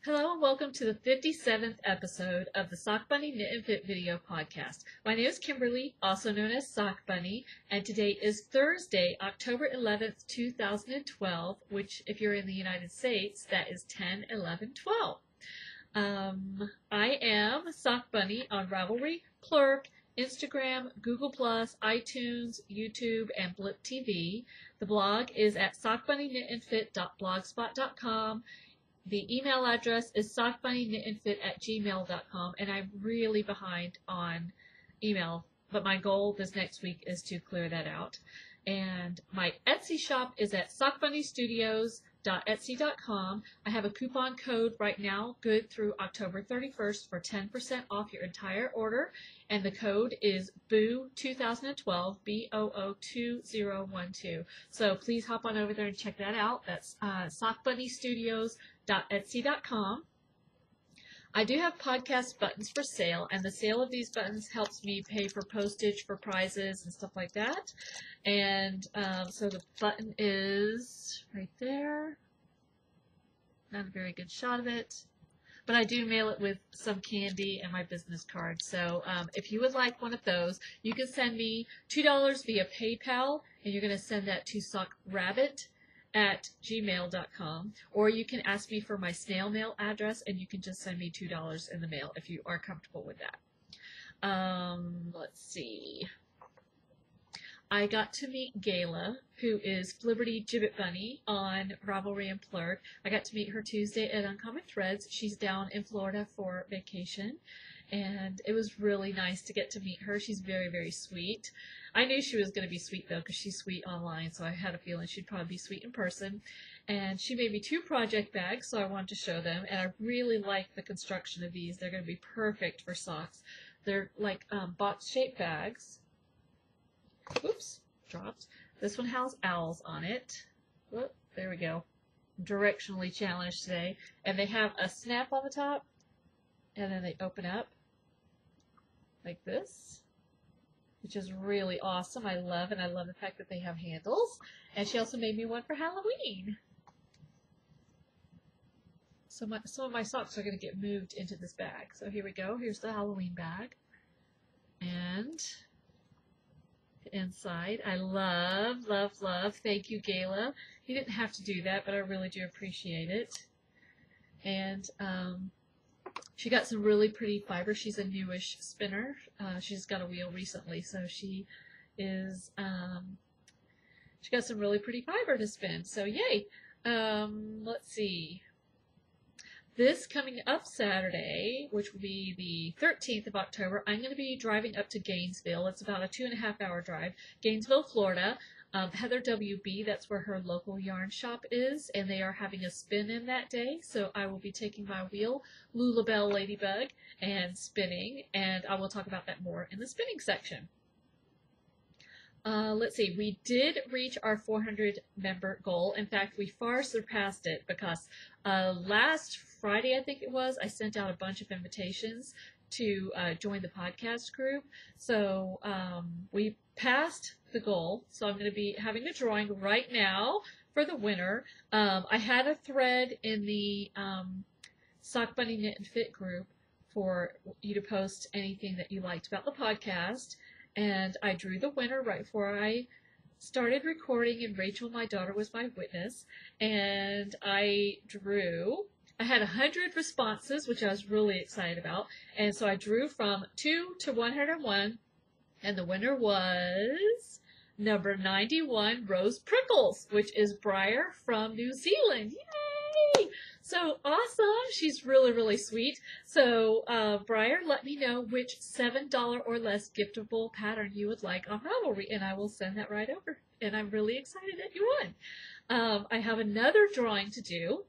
Hello and welcome to the 57th episode of the Sock Bunny Knit and Fit video podcast. My name is Kimberly, also known as Sock Bunny, and today is Thursday, October 11th, 2012, which if you're in the United States, that is 10/11/12. I am Sock Bunny on Ravelry, Plurk, Instagram, Google+, iTunes, YouTube, and Blip TV. The blog is at sockbunnyknitandfit.blogspot.com. The email address is sockbunnyknitandfit@gmail.com, and I'm really behind on email, but my goal this next week is to clear that out. And my Etsy shop is at sockbunnystudios.etsy.com. I have a coupon code right now, good through October 31st for 10% off your entire order, and the code is BOO2012, BOO2012. So please hop on over there and check that out. That's sockbunnystudios.etsy.com. I do have podcast buttons for sale, and the sale of these buttons helps me pay for postage for prizes and stuff like that. And so the button is right there. Not a very good shot of it, but I do mail it with some candy and my business card. So if you would like one of those, you can send me $2 via PayPal, and you're going to send that to sockrabbit@gmail.com, or you can ask me for my snail mail address, and you can just send me $2 in the mail if you are comfortable with that. Let's see. I got to meet Gayla, who is Flibberty Gibbet Bunny on Ravelry and Plurk. I got to meet her Tuesday at Uncommon Threads. She's down in Florida for vacation, and it was really nice to get to meet her. She's very, very sweet. I knew she was going to be sweet, though, because she's sweet online, so I had a feeling she'd probably be sweet in person. And she made me 2 project bags, so I wanted to show them, and I really like the construction of these. They're going to be perfect for socks. They're like box-shaped bags. Oops, dropped. This one has owls on it. Whoop, there we go. Directionally challenged today. And they have a snap on the top, and then they open up like this, which is really awesome. I love it. I love the fact that they have handles. And she also made me one for Halloween. So some of my socks are going to get moved into this bag. So here we go. Here's the Halloween bag. And inside, I love, love, love. Thank you, Gayla. You didn't have to do that, but I really do appreciate it. And she got some really pretty fiber. She's a newish spinner. She's got a wheel recently, so she is. She got some really pretty fiber to spin. So yay! Let's see. This coming up Saturday, which will be the 13th of October, I'm going to be driving up to Gainesville. It's about a 2.5-hour drive. Gainesville, Florida. Heather WB, that's where her local yarn shop is, and they are having a spin in that day. So I will be taking my wheel, Lulabelle Ladybug, and spinning, and I will talk about that more in the spinning section. Let's see, we did reach our 400 member goal. In fact, we far surpassed it because last Friday, I think it was, I sent out a bunch of invitations to join the podcast group. So we passed the goal. So I'm going to be having a drawing right now for the winner. I had a thread in the Sock Bunny Knit and Fit group for you to post anything that you liked about the podcast. And I drew the winner right before I started recording, and Rachel, my daughter, was my witness. And I had 100 responses, which I was really excited about. And so I drew from 2 to 101, and the winner was number 91, Rose Prickles, which is Briar from New Zealand. Yay! So awesome. She's really, really sweet. So, Briar, let me know which $7 or less giftable pattern you would like on Ravelry, and I will send that right over. And I'm really excited that you won. I have another drawing to do.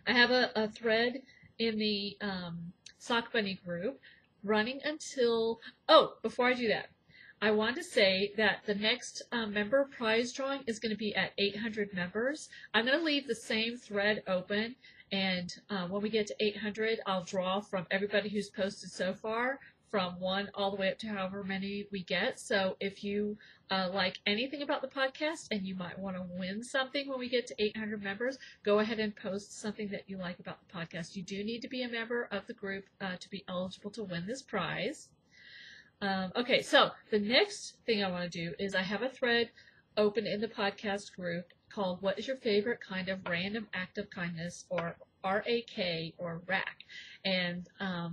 I have a thread in the Sock Bunny group running until, before I do that, I want to say that the next member prize drawing is going to be at 800 members. I'm going to leave the same thread open, and when we get to 800, I'll draw from everybody who's posted so far from 1 all the way up to however many we get. So if you like anything about the podcast and you might want to win something when we get to 800 members, go ahead and post something that you like about the podcast. You do need to be a member of the group to be eligible to win this prize. Okay, so the next thing I want to do is I have a thread open in the podcast group called What is Your Favorite Kind of Random Act of Kindness, or RAK, or RAK. And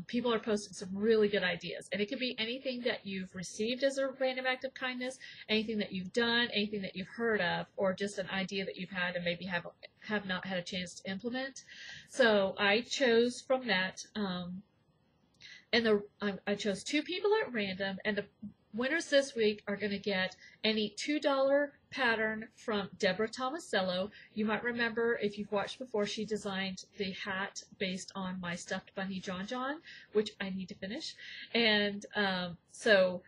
people are posting some really good ideas. And it could be anything that you've received as a random act of kindness, anything that you've done, anything that you've heard of, or just an idea that you've had and maybe have not had a chance to implement. So I chose from that, I chose 2 people at random, and the winners this week are going to get any $2 pattern from Deborah Tomasello. You might remember, if you've watched before, she designed the hat based on my stuffed bunny John John, which I need to finish. And so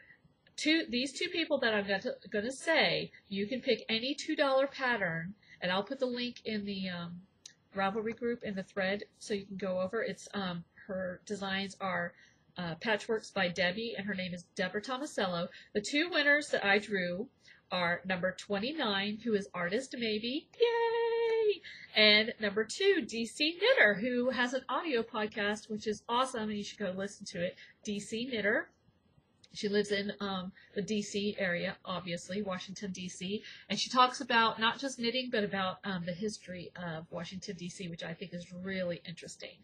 these 2 people that I'm going to say, you can pick any $2 pattern, and I'll put the link in the Ravelry group in the thread so you can go over. It's her designs are Patchworks by Debbie, and her name is Deborah Tomasello. The 2 winners that I drew are number 29, who is Artist Maybe, yay! And number 2, DC Knitter, who has an audio podcast, which is awesome, and you should go listen to it. DC Knitter. She lives in the DC area, obviously, Washington, DC, and she talks about not just knitting, but about the history of Washington, DC, which I think is really interesting.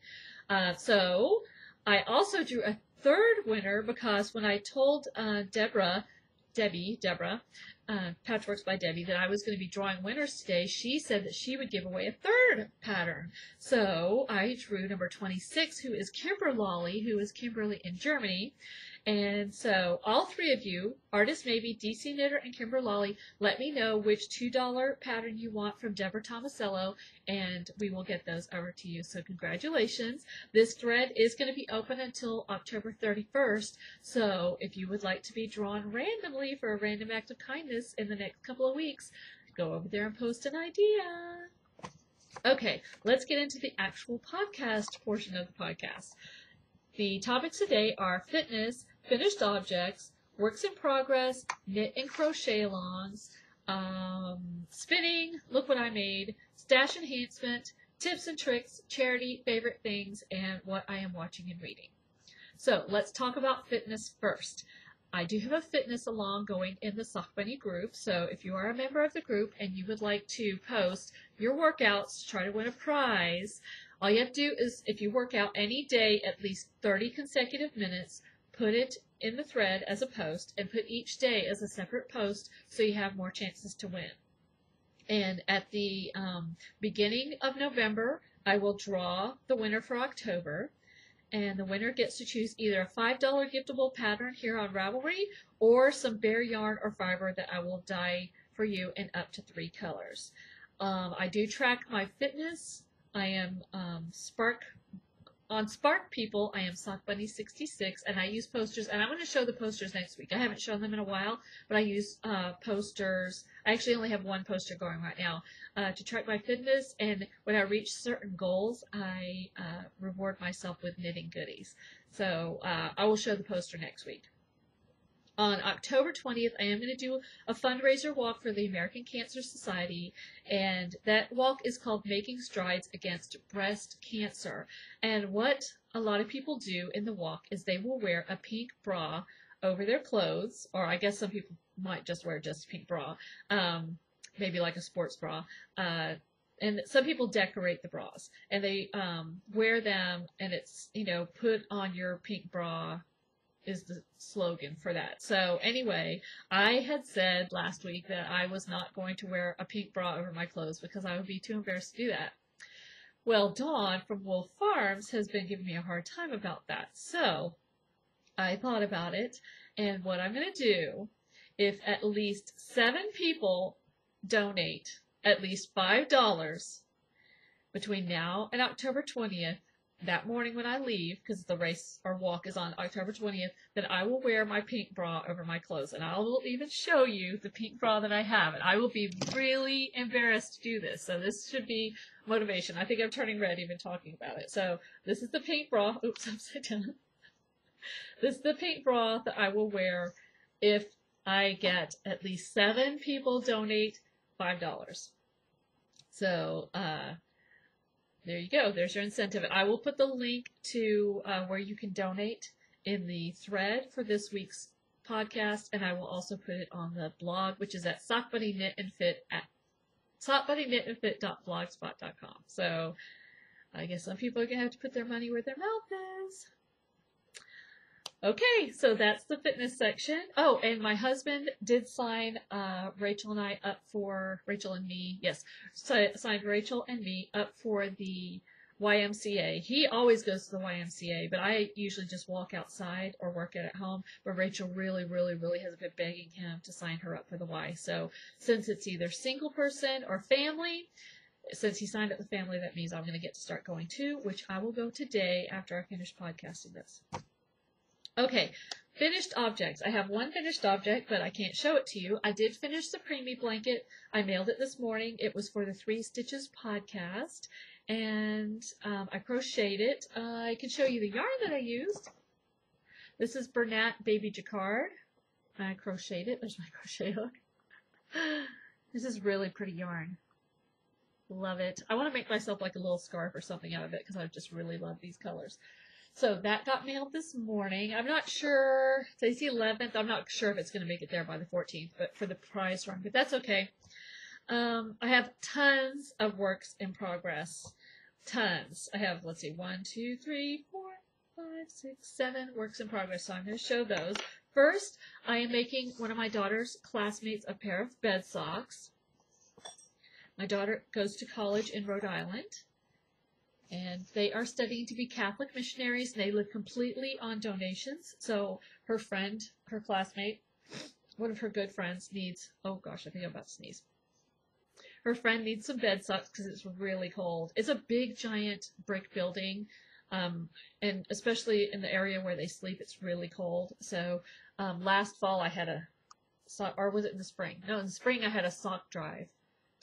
So I also drew a 3rd winner because when I told Deborah, Patchworks by Debbie, that I was going to be drawing winners today, she said that she would give away a 3rd pattern. So I drew number 26, who is Kimberly, who is Kimberly in Germany. And so all 3 of you, Artist Maybe, DC Knitter, and Kimberly, let me know which $2 pattern you want from Deborah Tomasello, and we will get those over to you. So congratulations. This thread is going to be open until October 31st. So if you would like to be drawn randomly for a random act of kindness in the next couple of weeks, go over there and post an idea. Okay, let's get into the actual podcast portion of the podcast. The topics today are fitness, finished objects, works in progress, knit and crochet alongs, spinning, look what I made, stash enhancement, tips and tricks, charity, favorite things, and what I am watching and reading. So let's talk about fitness first. I do have a fitness along going in the Sock Bunny group, so if you are a member of the group and you would like to post your workouts to try to win a prize, all you have to do is, if you work out any day at least 30 consecutive minutes, put it in the thread as a post, and put each day as a separate post so you have more chances to win. And at the beginning of November, I will draw the winner for October, and the winner gets to choose either a $5 giftable pattern here on Ravelry or some bare yarn or fiber that I will dye for you in up to 3 colors. I do track my fitness. I am on Spark People, I am Sock Bunny 66, and I use posters, and I'm going to show the posters next week. I haven't shown them in a while, but I use posters. I actually only have 1 poster going right now to track my fitness, and when I reach certain goals, I reward myself with knitting goodies. So I will show the poster next week. On October 20th, I am going to do a fundraiser walk for the American Cancer Society, and that walk is called Making Strides Against Breast Cancer. And what a lot of people do in the walk is they will wear a pink bra over their clothes, or I guess some people might just wear just a pink bra, maybe like a sports bra. And some people decorate the bras, and they wear them, and it's, put on your pink bra is the slogan for that. So anyway, I had said last week that I was not going to wear a pink bra over my clothes because I would be too embarrassed to do that. Well, Dawn from Wolf Farms has been giving me a hard time about that. So I thought about it, and what I'm going to do, if at least 7 people donate at least $5 between now and October 20th, that morning when I leave, because the race or walk is on October 20th, then I will wear my pink bra over my clothes, and I will even show you the pink bra that I have, and I will be really embarrassed to do this, so this should be motivation. I think I'm turning red even talking about it. So this is the pink bra. Oops, upside down. This is the pink bra that I will wear if I get at least 7 people donate $5. So, there you go. There's your incentive. I will put the link to where you can donate in the thread for this week's podcast, and I will also put it on the blog, which is at sockbunnyknitandfit.blogspot.com. So I guess some people are going to have to put their money where their mouth is. Okay, so that's the fitness section. Oh, and my husband did sign Rachel and I up for, Rachel and me, yes, signed Rachel and me up for the YMCA. He always goes to the YMCA, but I usually just walk outside or work it at home. But Rachel really has been begging him to sign her up for the Y. So since it's either single person or family, since he signed up the family, that means I'm going to get to start going too, which I will go today after I finish podcasting this. Okay, finished objects. I have one finished object, but I can't show it to you. I did finish the Preemie blanket. I mailed it this morning. It was for the 3 Stitches podcast, and I crocheted it. I can show you the yarn that I used. This is Bernat Baby Jacquard. I crocheted it. There's my crochet hook. This is really pretty yarn. Love it. I want to make myself like a little scarf or something out of it because I just really love these colors. So that got mailed this morning. I'm not sure, today's the 11th, I'm not sure if it's going to make it there by the 14th, but for the prize run, but that's okay. I have tons of works in progress. Tons. I have, let's see, 1, 2, 3, 4, 5, 6, 7 works in progress, so I'm going to show those. First, I am making one of my daughter's classmates a pair of bed socks. My daughter goes to college in Rhode Island. And they are studying to be Catholic missionaries. They live completely on donations. So her friend, her classmate, one of her good friends needs, oh gosh, I think I'm about to sneeze. Her friend needs some bed socks because it's really cold. It's a big, giant brick building. And especially in the area where they sleep, it's really cold. So last fall I had a sock, or was it in the spring? No, in the spring I had a sock drive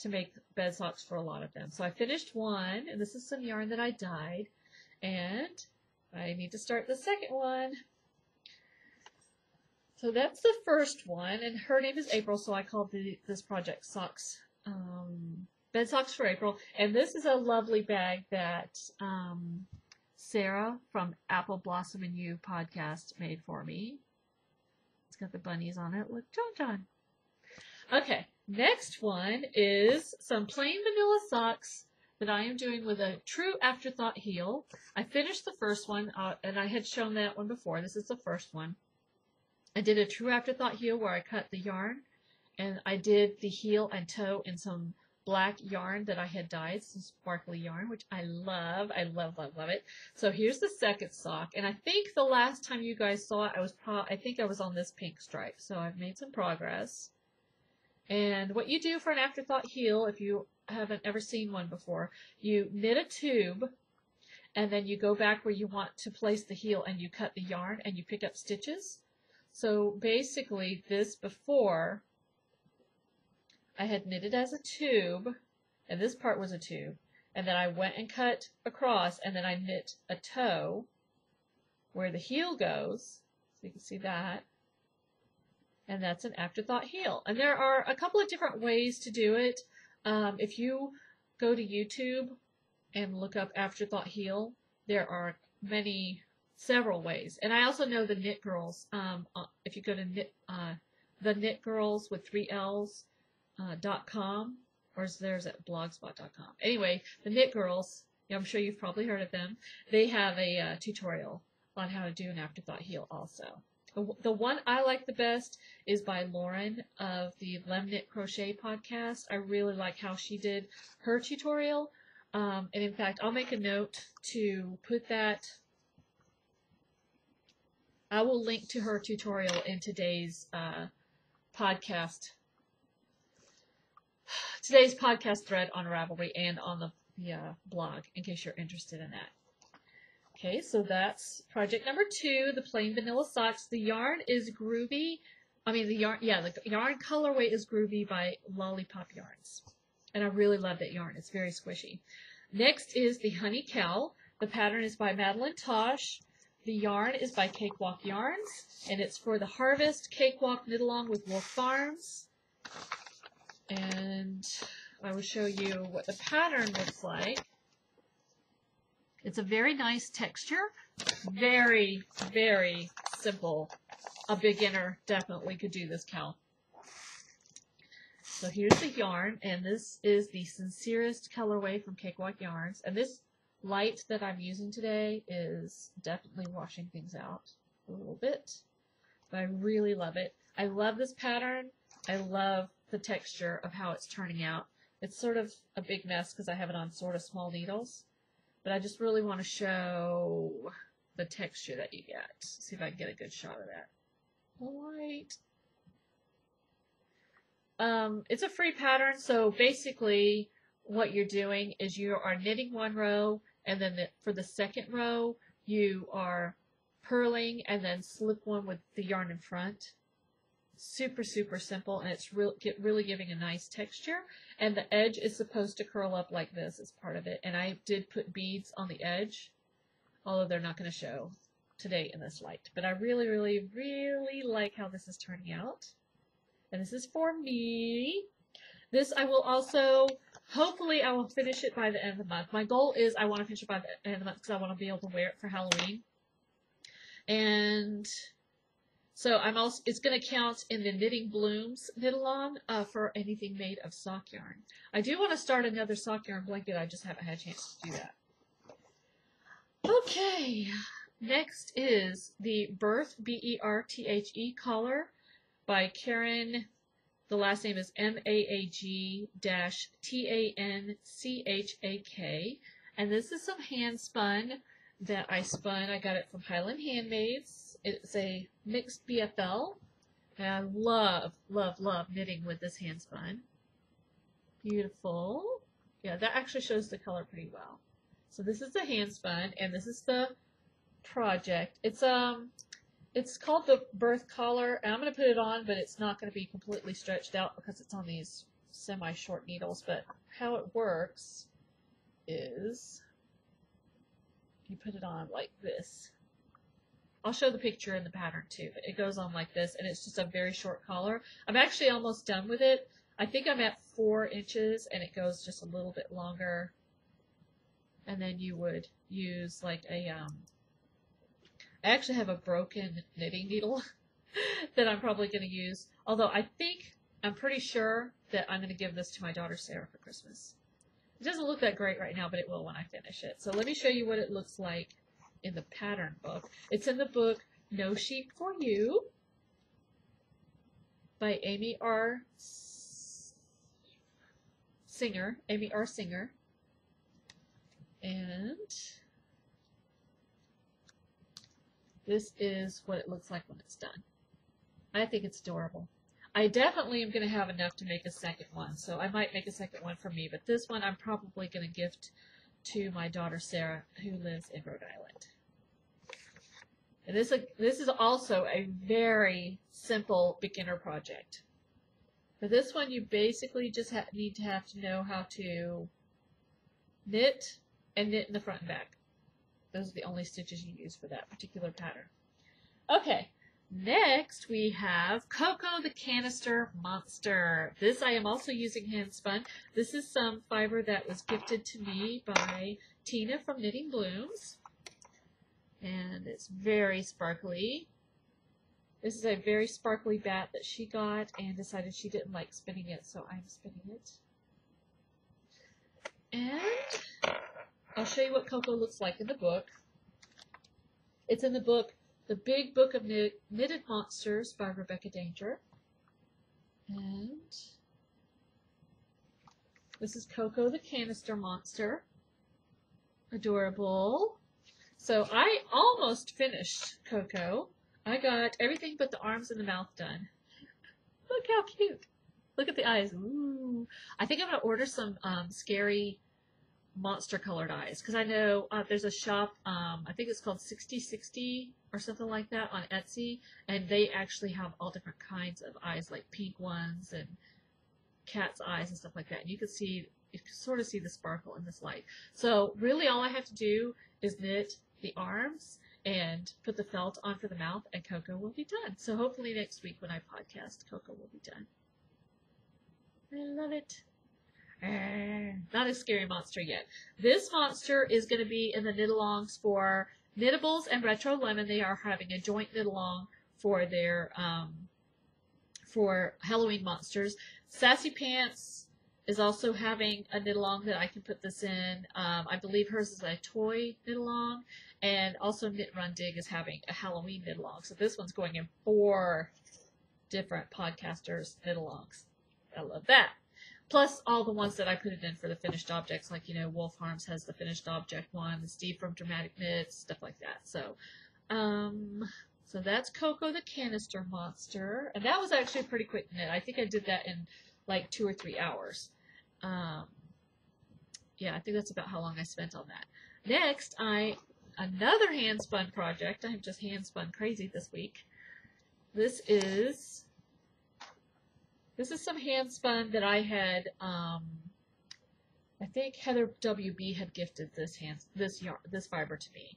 to make bed socks for a lot of them. So I finished one, and this is some yarn that I dyed, and I need to start the second one. So that's the first one, and her name is April, so I called this project Socks, Bed Socks for April, and this is a lovely bag that Sarah from Apple Blossom and You podcast made for me. It's got the bunnies on it. Look, John. Okay. Next one is some plain vanilla socks that I am doing with a true afterthought heel. I finished the first one, and I had shown that one before. This is the first one. I did a true afterthought heel where I cut the yarn, and I did the heel and toe in some black yarn that I had dyed, some sparkly yarn, which I love. I love it. So here's the second sock, and I think the last time you guys saw it, I think I was on this pink stripe, so I've made some progress. And what you do for an afterthought heel, if you haven't ever seen one before, you knit a tube, and then you go back where you want to place the heel, and you cut the yarn, and you pick up stitches. So basically, this before, I had knitted as a tube, and this part was a tube, and then I went and cut across, and then I knit a toe where the heel goes, so you can see that. And that's an afterthought heel. And there are a couple of different ways to do it. If you go to YouTube and look up afterthought heel, there are several ways. And I also know the Knit Girls. If you go to the Knit Girls with 3 L's.com, or there's at blogspot.com. Anyway, the Knit Girls, I'm sure you've probably heard of them. They have a tutorial on how to do an afterthought heel also. The one I like the best is by Lauren of the Lemknit Crochet podcast. I really like how she did her tutorial. And in fact, I'll make a note to put that. I will link to her tutorial in today's podcast thread on Ravelry and on the blog in case you're interested in that. Okay, so that's project number 2, the plain vanilla socks. The yarn is Groovy. The yarn colorway is Groovy by Lollipop Yarns. And I really love that yarn. It's very squishy. Next is the Honey Cow. The pattern is by Madeline Tosh. The yarn is by Cakewalk Yarns, and it's for the Harvest Cakewalk Knit Along with Wolf Farms. And I will show you what the pattern looks like. It's a very nice texture, very, very simple. A beginner definitely could do this cowl. So here's the yarn, and this is the Sincerest colorway from Cakewalk Yarns. And this light that I'm using today is definitely washing things out a little bit, but I really love it. I love this pattern. I love the texture of how it's turning out. It's sort of a big mess because I have it on sort of small needles, but I just really want to show the texture that you get. See if I can get a good shot of that. All right. It's a free pattern, so basically what you're doing is you are knitting one row, and then for the second row you are purling and then slip one with the yarn in front. Super, super simple, and it's really giving a nice texture. And the edge is supposed to curl up like this as part of it. And I did put beads on the edge, although they're not going to show today in this light. But I really, really, really like how this is turning out. And this is for me. This I will also, hopefully I will finish it by the end of the month. My goal is I want to finish it by the end of the month because I want to be able to wear it for Halloween. And so it's going to count in the Knitting Blooms knit along for anything made of sock yarn. I do want to start another sock yarn blanket. I just haven't had a chance to do that. Okay, next is the Berthe, B-E-R-T-H-E collar by Karen. The last name is M-A-A-G-T-A-N-C-H-A-K. And this is some hand spun that I spun. I got it from Highland Handmaids. It's a mixed BFL. And I love, love, love knitting with this hand spun. Beautiful. Yeah, that actually shows the color pretty well. So this is the hand spun, and this is the project. It's called the Berthe collar, and I'm going to put it on, but it's not going to be completely stretched out because it's on these semi-short needles. But how it works is you put it on like this. I'll show the picture in the pattern too, but it goes on like this, and it's just a very short collar. I'm actually almost done with it. I think I'm at 4 inches, and it goes just a little bit longer. And then you would use like a, I actually have a broken knitting needle that I'm probably going to use. Although I'm pretty sure that I'm going to give this to my daughter Sarah for Christmas. It doesn't look that great right now, but it will when I finish it. So let me show you what it looks like in the pattern book. It's in the book No Sheep for You by Amy R. Singer. And this is what it looks like when it's done. I think it's adorable. I definitely am going to have enough to make a second one, so I might make a second one for me, but this one I'm probably going to gift to my daughter Sarah, who lives in Rhode Island. And this is also a very simple beginner project. For this one, you basically just need to know how to knit and knit in the front and back. Those are the only stitches you use for that particular pattern. Okay, next we have Coco the Canister Monster. This I am also using hand spun. This is some fiber that was gifted to me by Tina from Knitting Blooms. And it's very sparkly. This is a very sparkly bat that she got and decided she didn't like spinning it, so I'm spinning it. And I'll show you what Coco looks like in the book. It's in the book, The Big Book of Knitted Monsters by Rebecca Danger. And this is Coco the Canister Monster. Adorable. So I almost finished Coco. I got everything but the arms and the mouth done. Look how cute. Look at the eyes. Ooh. I think I'm going to order some scary monster colored eyes, because I know there's a shop, I think it's called 6060 or something like that on Etsy, and they actually have all different kinds of eyes, like pink ones and cat's eyes and stuff like that. And you can sort of see the sparkle in this light. So really all I have to do is knit the arms and put the felt on for the mouth, and Coco will be done. So hopefully next week when I podcast, Coco will be done. I love it. Not a scary monster yet. This monster is going to be in the knit-alongs for Knittables and Retro Lemon. They are having a joint knit-along for their for Halloween monsters. Sassy Pants is also having a knit-along that I can put this in. I believe hers is a toy knit-along, and also Knit Run Dig is having a Halloween knit-along. So this one's going in 4 different podcasters knit-alongs. I love that. Plus all the ones that I put it in for the finished objects, like, you know, Wolf Harms has the finished object one, Steve from Dramatic Knits, stuff like that. So, so that's Coco the Canister Monster. And that was actually a pretty quick knit. I think I did that in like 2 or 3 hours. Yeah, I think that's about how long I spent on that. Next, another hand spun project. I'm just hand spun crazy this week. This is some hand spun that I had, I think Heather WB had gifted this fiber to me.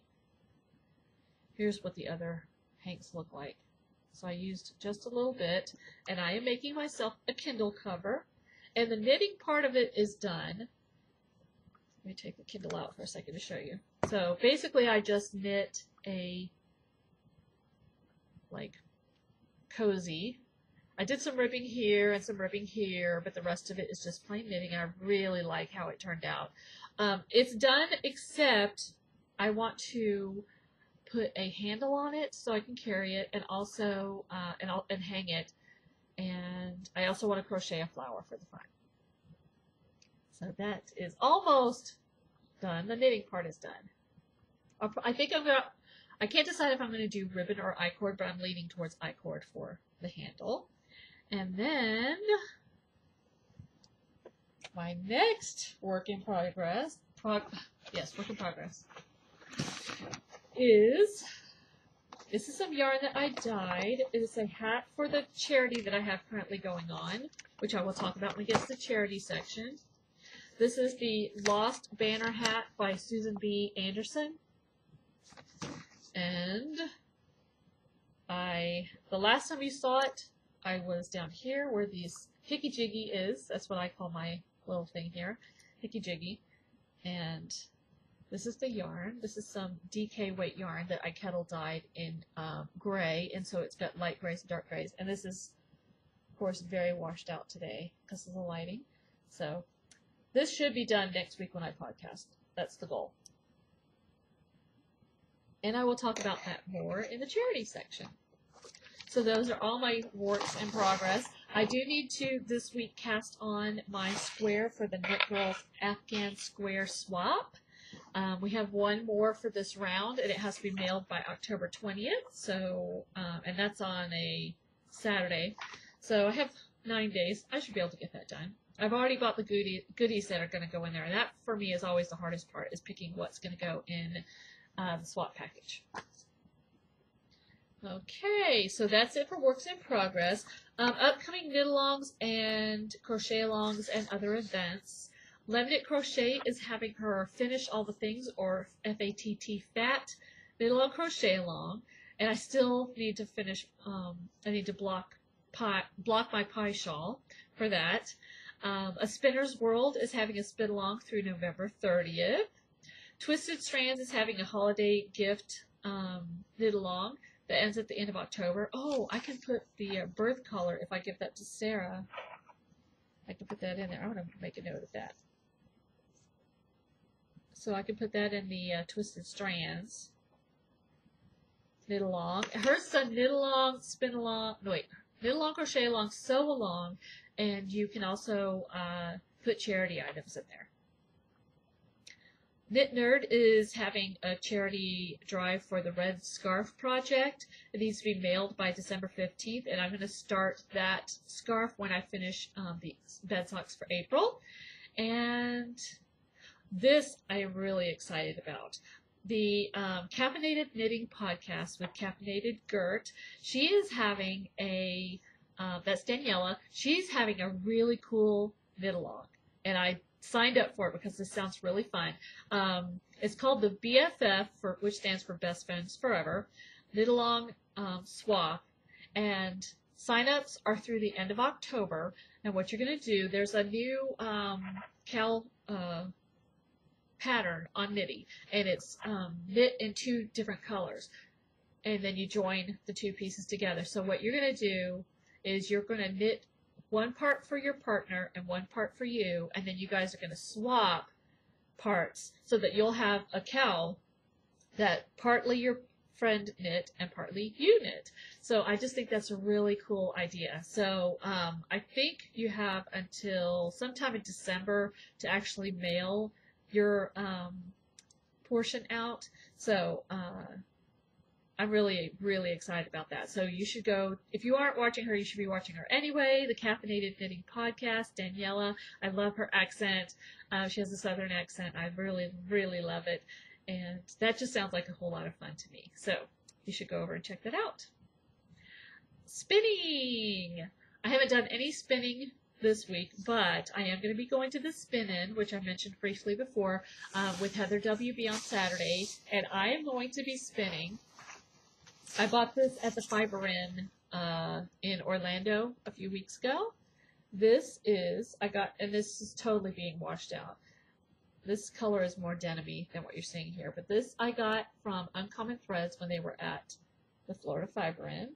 Here's what the other hanks look like. So I used just a little bit, and I am making myself a Kindle cover, and the knitting part of it is done. Let me take the Kindle out for a second to show you. So basically I just knit a, like, cozy. I did some ribbing here and some ribbing here, but the rest of it is just plain knitting, and I really like how it turned out. It's done, except I want to put a handle on it so I can carry it, and also and hang it, and I also want to crochet a flower for the front. So that is almost done. The knitting part is done. I think I can't decide if I'm going to do ribbon or I-cord, but I'm leaning towards I-cord for the handle. And then my next work in progress, is, this is some yarn that I dyed. It is a hat for the charity that I have currently going on, which I will talk about when we get to the charity section. This is the Lost Banner hat by Susan B. Anderson. And the last time you saw it, I was down here where these Hickey Jiggy is. That's what I call my little thing here, Hickey Jiggy. And this is the yarn. This is some DK weight yarn that I kettle dyed in gray, and so it's got light grays and dark grays. And this is, of course, very washed out today because of the lighting. So this should be done next week when I podcast. That's the goal. And I will talk about that more in the charity section. So those are all my works in progress. I do need to this week cast on my square for the Knit Girls Afghan Square Swap. We have one more for this round, and it has to be mailed by October 20th. So, and that's on a Saturday. So I have 9 days. I should be able to get that done. I've already bought the goodies that are going to go in there, and that for me is always the hardest part, is picking what's going to go in the swap package. Okay, so that's it for works in progress. Upcoming knit-alongs and crochet-alongs and other events. Limited Crochet is having her Finish All the Things, or FATT, FAT, knit-along crochet-along, and I still need to finish, I need to block my pie shawl for that. A Spinner's World is having a spin-along through November 30th. Twisted Strands is having a holiday gift knit-along that ends at the end of October. Oh, I can put the birth color, if I give that to Sarah. I can put that in there. I want to make a note of that. So I can put that in the Twisted Strands knit-along. Hers is a knit-along, spin-along, no wait, knit-along, crochet-along, sew-along, and you can also put charity items in there. Knit Nerd is having a charity drive for the Red Scarf Project. It needs to be mailed by December 15th, and I'm going to start that scarf when I finish the bed socks for April. And this I am really excited about. The Caffeinated Knitting Podcast with Caffeinated Gert. She is having a, that's Daniela, she's having a really cool knit-along. and I signed up for it because this sounds really fun. It's called the BFF, which stands for Best Friends Forever, Knit Along Swap, and sign-ups are through the end of October. And what you're going to do, there's a new pattern on Knitty, and it's knit in 2 different colors, and then you join the 2 pieces together. So what you're going to do is you're going to knit 1 part for your partner and 1 part for you, and then you guys are going to swap parts so that you'll have a cowl that partly your friend knit and partly you knit. So I just think that's a really cool idea. So I think you have until sometime in December to actually mail your portion out. So I'm really, really excited about that. So you should go, if you aren't watching her, you should be watching her anyway. The Caffeinated Knitting Podcast, Daniela. I love her accent. She has a Southern accent. I really, really love it. And that just sounds like a whole lot of fun to me. So you should go over and check that out. Spinning! I haven't done any spinning this week, but I am going to be going to the spin-in, which I mentioned briefly before, with Heather WB on Saturday. And I am going to be spinning. I bought this at the Fiber Inn in Orlando a few weeks ago. This is, and this is totally being washed out. This color is more denim-y than what you're seeing here, but this I got from Uncommon Threads when they were at the Florida Fiber Inn.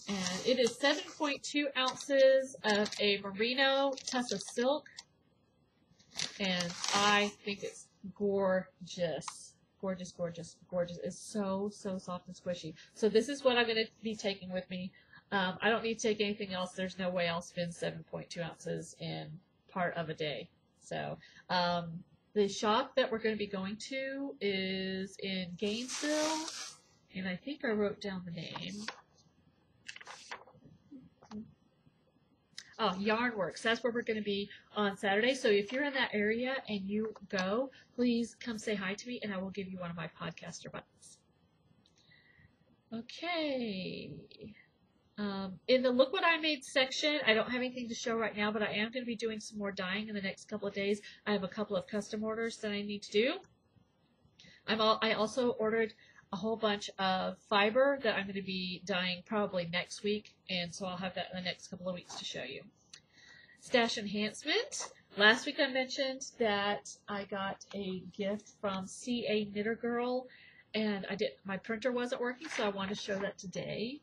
And it is 7.2 ounces of a merino tussa silk, and I think it's gorgeous. Gorgeous, gorgeous, gorgeous. It's so, so soft and squishy. So this is what I'm going to be taking with me. I don't need to take anything else. There's no way I'll spend 7.2 ounces in part of a day. So the shop that we're going to be going to is in Gainesville, and I think I wrote down the name. Oh, Yarnworks. That's where we're going to be on Saturday. So if you're in that area and you go, please come say hi to me, and I will give you one of my podcaster buttons. Okay. In the Look What I Made section, I don't have anything to show right now, but I am going to be doing some more dyeing in the next couple of days. I have a couple of custom orders that I need to do. I also ordered a whole bunch of fiber that I'm going to be dyeing probably next week, and so I'll have that in the next couple of weeks to show you. Stash enhancement. Last week I mentioned that I got a gift from CA Knitter Girl, and my printer wasn't working, so I wanted to show that today.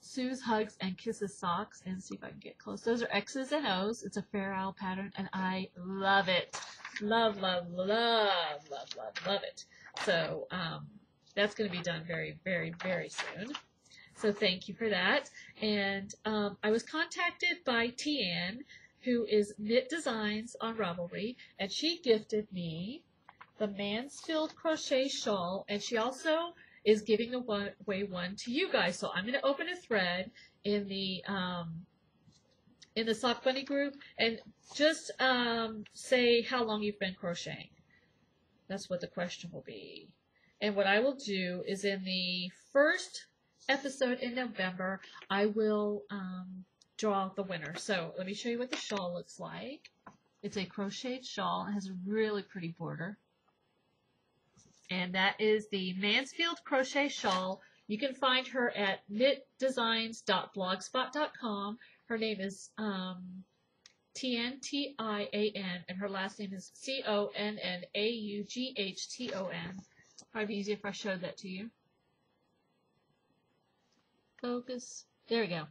Sue's Hugs and Kisses socks, and see if I can get close. Those are X's and O's. It's a Fair Isle pattern, and I love it. Love, love, love, love, love, love it. So that's going to be done very, very, very soon. So thank you for that. And I was contacted by Tian, who is Knit Designs on Ravelry, and she gifted me the Mansfield crochet shawl, and she also is giving away one to you guys. So I'm going to open a thread in the Sock Bunny group and just say how long you've been crocheting. That's what the question will be. And what I will do is in the first episode in November, I will draw the winner. So let me show you what the shawl looks like. It's a crocheted shawl. It has a really pretty border. And that is the Mansfield Crochet Shawl. You can find her at knitdesigns.blogspot.com. Her name is Tian, T-I-A-N, and her last name is C-O-N-N-A-U-G-H-T-O-N. Probably be easier if I showed that to you. Focus. There we go.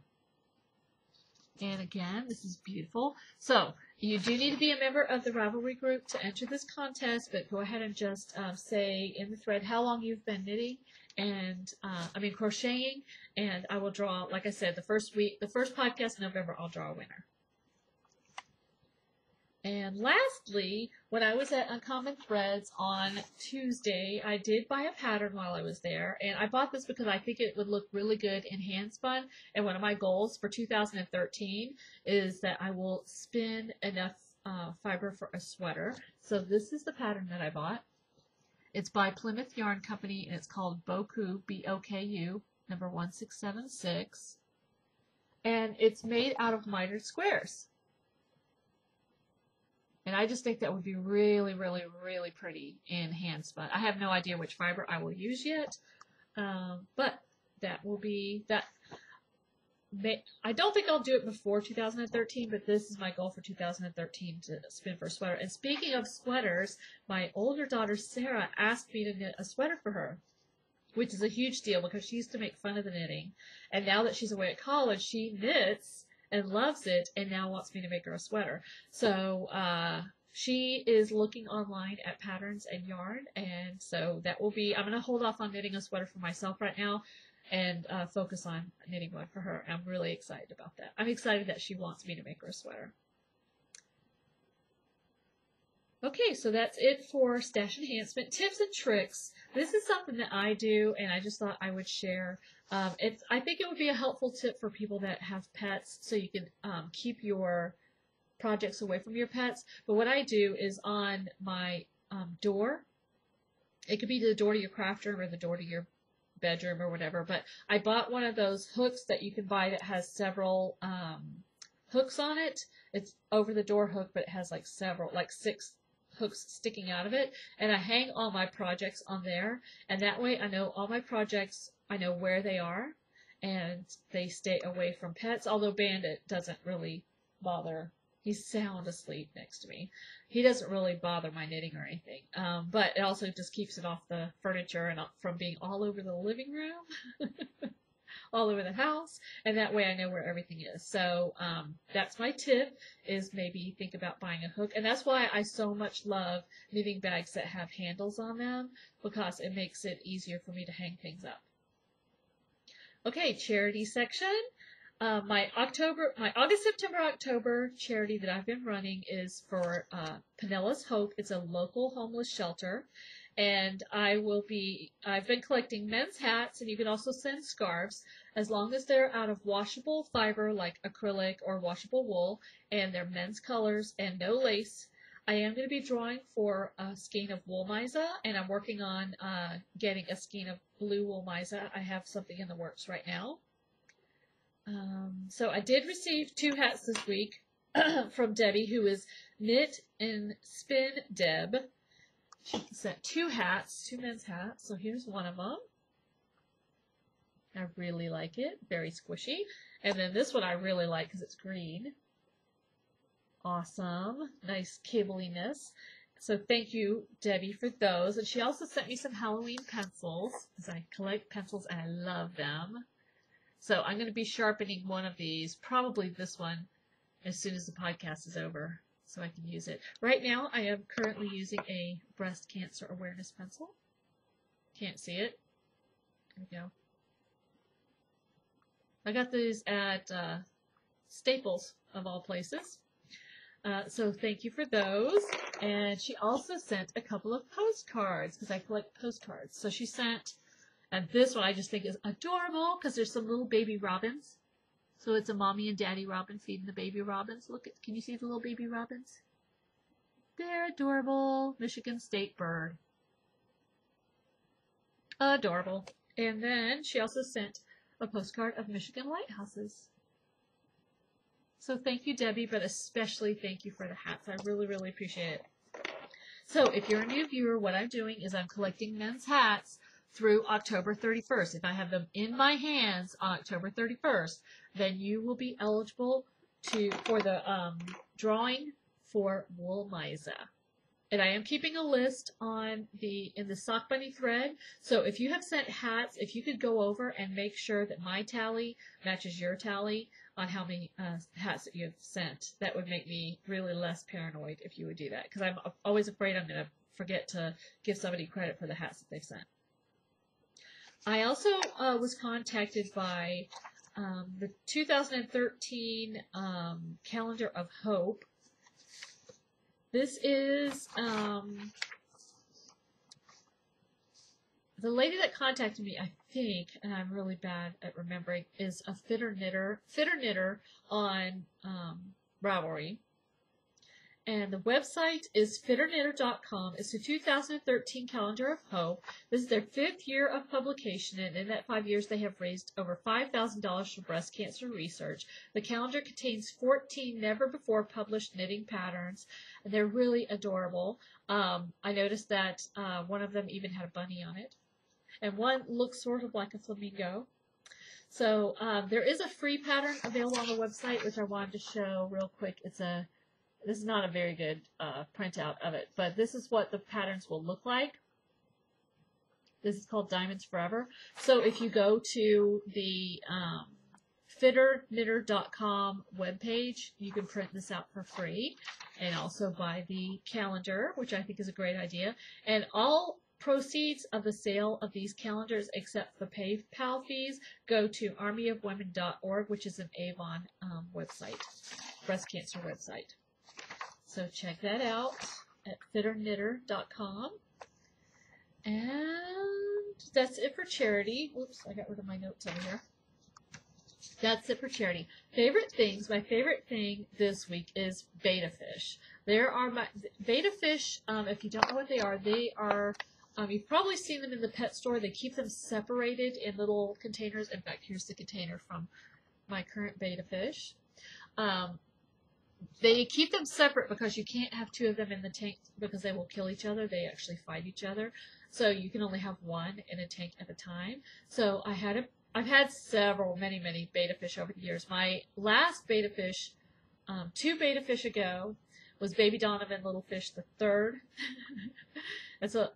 And again, this is beautiful. So you do need to be a member of the Ravelry group to enter this contest, but go ahead and just say in the thread how long you've been knitting and crocheting, and I will draw, like I said, the first podcast in November, I'll draw a winner. And lastly, when I was at Uncommon Threads on Tuesday, I did buy a pattern while I was there, and I bought this because I think it would look really good in hand spun, and one of my goals for 2013 is that I will spin enough fiber for a sweater. So this is the pattern that I bought. It's by Plymouth Yarn Company, and it's called Boku, B-O-K-U, number 1676, and it's made out of mitered squares. And I just think that would be really, really, really pretty in hand spun. I have no idea which fiber I will use yet, but that will be that. I don't think I'll do it before 2013, but this is my goal for 2013 to spin for a sweater. And speaking of sweaters, my older daughter Sarah asked me to knit a sweater for her, which is a huge deal because she used to make fun of the knitting. And now that she's away at college, she knits and loves it and now wants me to make her a sweater. So she is looking online at patterns and yarn. And so that will be, I'm going to hold off on knitting a sweater for myself right now and focus on knitting one for her. I'm really excited about that. I'm excited that she wants me to make her a sweater. Okay, so that's it for stash enhancement. Tips and tricks. This is something that I do, and I just thought I would share. I think it would be a helpful tip for people that have pets, so you can keep your projects away from your pets. But what I do is on my door, it could be the door to your craft room or the door to your bedroom or whatever, but I bought one of those hooks that you can buy that has several hooks on it. It's over the door hook, but it has like 6 hooks sticking out of it, and I hang all my projects on there, and that way I know all my projects, I know where they are, and they stay away from pets, although Bandit doesn't really bother. He's sound asleep next to me. He doesn't really bother my knitting or anything. But it also just keeps it off the furniture and from being all over the living room, all over the house. And that way I know where everything is. So that's my tip, is maybe think about buying a hook. And that's why I so much love knitting bags that have handles on them, because it makes it easier for me to hang things up. Okay, charity section. My August, September, October charity that I've been running is for Penella's Hope. It's a local homeless shelter, and I've been collecting men's hats, and you can also send scarves as long as they're out of washable fiber like acrylic or washable wool, and they're men's colors and no lace. I am going to be drawing for a skein of wool miza, and I'm working on getting a skein of blue wool miza. I have something in the works right now. So I did receive 2 hats this week from Debbie, who is Knit and Spin Deb. She sent 2 hats, 2 men's hats. So here's one of them. I really like it. Very squishy. And then this one I really like because it's green. Awesome. Nice cabliness. So thank you, Debbie, for those. And she also sent me some Halloween pencils, because I collect pencils and I love them. So I'm going to be sharpening one of these, probably this one, as soon as the podcast is over, so I can use it. Right now, I am currently using a breast cancer awareness pencil. Can't see it. There we go. I got these at Staples, of all places. So thank you for those. And she also sent a couple of postcards, because I collect postcards. So she sent... And this one I just think is adorable because there's some little baby robins. So it's a mommy and daddy robin feeding the baby robins. Look at, can you see the little baby robins? They're adorable. Michigan State bird. Adorable. And then she also sent a postcard of Michigan lighthouses. So thank you, Debbie, but especially thank you for the hats. I really, really appreciate it. So if you're a new viewer, what I'm doing is I'm collecting men's hats through October 31st. If I have them in my hands on October 31st, then you will be eligible for the drawing for wool miza. And I am keeping a list in the Sock Bunny thread. So if you have sent hats, if you could go over and make sure that my tally matches your tally on how many hats that you have sent, that would make me really less paranoid if you would do that. Because I'm always afraid I'm going to forget to give somebody credit for the hats that they've sent. I also was contacted by the 2013 Calendar of Hope. This is the lady that contacted me, I think, and I'm really bad at remembering, is a fitter knitter on Ravelry. And the website is fitterknitter.com. It's the 2013 Calendar of Hope. This is their 5th year of publication, and in that 5 years, they have raised over $5,000 for breast cancer research. The calendar contains 14 never-before published knitting patterns, and they're really adorable. I noticed that one of them even had a bunny on it, and one looks sort of like a flamingo. So there is a free pattern available on the website, which I wanted to show real quick. This is not a very good printout of it, but this is what the patterns will look like. This is called Diamonds Forever. So if you go to the fitterknitter.com webpage, you can print this out for free and also buy the calendar, which I think is a great idea. And all proceeds of the sale of these calendars, except for PayPal fees, go to armyofwomen.org, which is an Avon website, breast cancer website. So check that out at fitterknitter.com. And that's it for charity. Oops, I got rid of my notes over here. That's it for charity. Favorite things. My favorite thing this week is betta fish. There are my betta fish. If you don't know what they are, you've probably seen them in the pet store. They keep them separated in little containers. In fact, here's the container from my current betta fish. They keep them separate because you can't have 2 of them in the tank because they will kill each other. They actually fight each other. So you can only have 1 in a tank at a time. So I've had many betta fish over the years. My last betta fish, 2 betta fish ago, was Baby Donovan Little Fish the 3rd. And so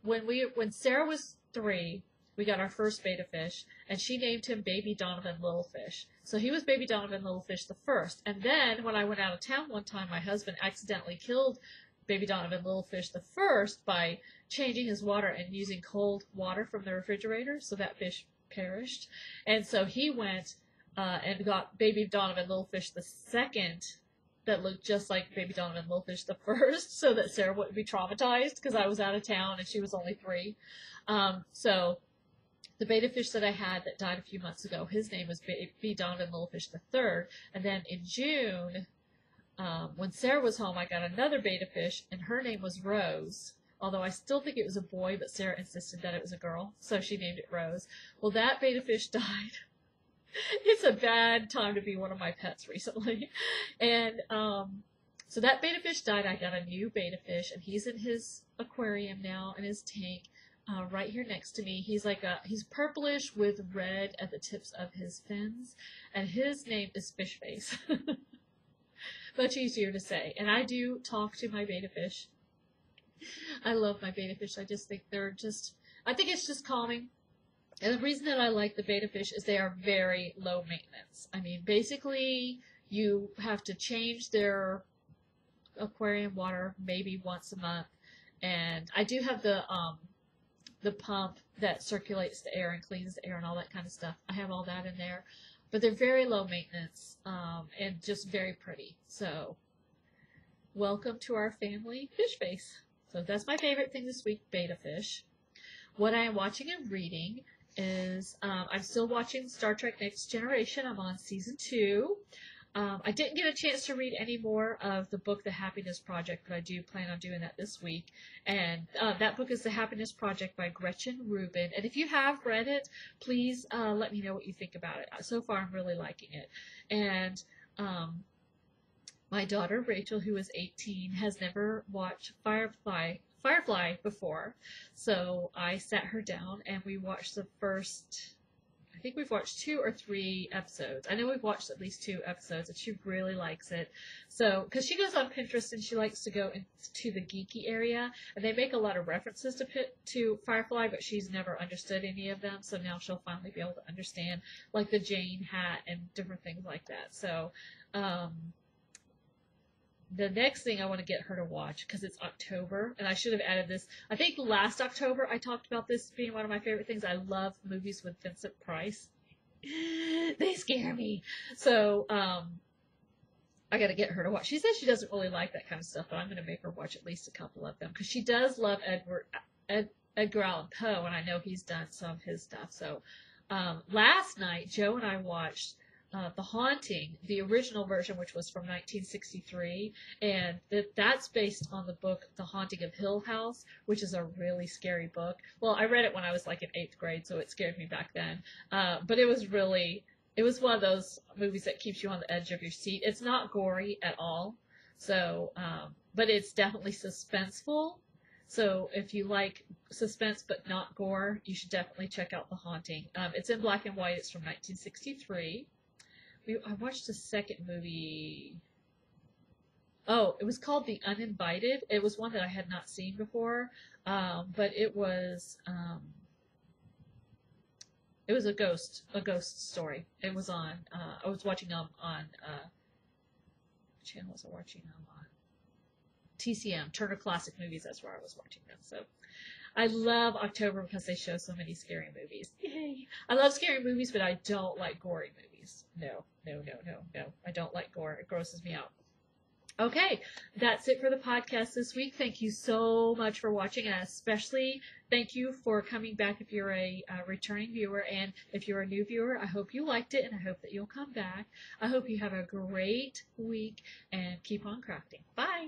when Sarah was 3, we got our first betta fish, and she named him Baby Donovan Little Fish. So he was Baby Donovan Little Fish the 1st. And then when I went out of town one time, my husband accidentally killed Baby Donovan Little Fish the 1st by changing his water and using cold water from the refrigerator. So that fish perished. And so he went and got Baby Donovan Little Fish the 2nd that looked just like Baby Donovan Little Fish the 1st, so that Sarah wouldn't be traumatized because I was out of town and she was only 3. So the betta fish that I had that died a few months ago, his name was Baby Donovan Little Fish the 3rd. And then in June, when Sarah was home, I got another betta fish, and her name was Rose. Although I still think it was a boy, but Sarah insisted that it was a girl, so she named it Rose. Well, that betta fish died. It's a bad time to be one of my pets recently. And so that betta fish died. I got a new betta fish, and he's in his aquarium now, in his tank, right here next to me. He's purplish with red at the tips of his fins, and his name is Fish Face. Much easier to say. And I do talk to my betta fish. I love my betta fish. I just think I think it's just calming. And the reason that I like the betta fish is they are very low maintenance. I mean, basically, you have to change their aquarium water maybe once a month. And I do have the pump that circulates the air and cleans the air and all that kind of stuff. I have all that in there. But they're very low maintenance and just very pretty. So, welcome to our family, Fish Face. So that's my favorite thing this week, betta fish. What I am watching and reading is I'm still watching Star Trek Next Generation. I'm on season 2. I didn't get a chance to read any more of the book, The Happiness Project, but I do plan on doing that this week. And that book is The Happiness Project by Gretchen Rubin. And if you have read it, please let me know what you think about it. So far, I'm really liking it. And my daughter, Rachel, who is 18, has never watched Firefly before. So I sat her down and we watched the first, I think we've watched 2 or 3 episodes. I know we've watched at least 2 episodes, and she really likes it. So, because she goes on Pinterest and she likes to go into the geeky area, and they make a lot of references to Firefly, but she's never understood any of them. So now she'll finally be able to understand, like the Jane hat and different things like that. So, the next thing I want to get her to watch, because it's October, and I should have added this. I think last October I talked about this being one of my favorite things. I love movies with Vincent Price. They scare me. So, I got to get her to watch. She says she doesn't really like that kind of stuff, but I'm going to make her watch at least a couple of them, because she does love Edgar Allan Poe, and I know he's done some of his stuff. So, last night, Joe and I watched The Haunting, the original version, which was from 1963, and that's based on the book The Haunting of Hill House, which is a really scary book. Well, I read it when I was like in 8th grade, so it scared me back then. But it was one of those movies that keeps you on the edge of your seat. It's not gory at all, so but it's definitely suspenseful. So if you like suspense but not gore, you should definitely check out The Haunting. It's in black and white. It's from 1963. I watched a second movie. Oh, it was called The Uninvited. It was one that I had not seen before, but it was a ghost story. It was on. I was watching them on. What channel was I watching them on? TCM, Turner Classic Movies. That's where I was watching them. So I love October because they show so many scary movies. Yay! I love scary movies, but I don't like gory movies. No. I don't like gore. It grosses me out. Okay, that's it for the podcast this week. Thank you so much for watching, and especially thank you for coming back if you're a returning viewer, and if you're a new viewer, I hope you liked it, and I hope that you'll come back. I hope you have a great week, and keep on crafting. Bye!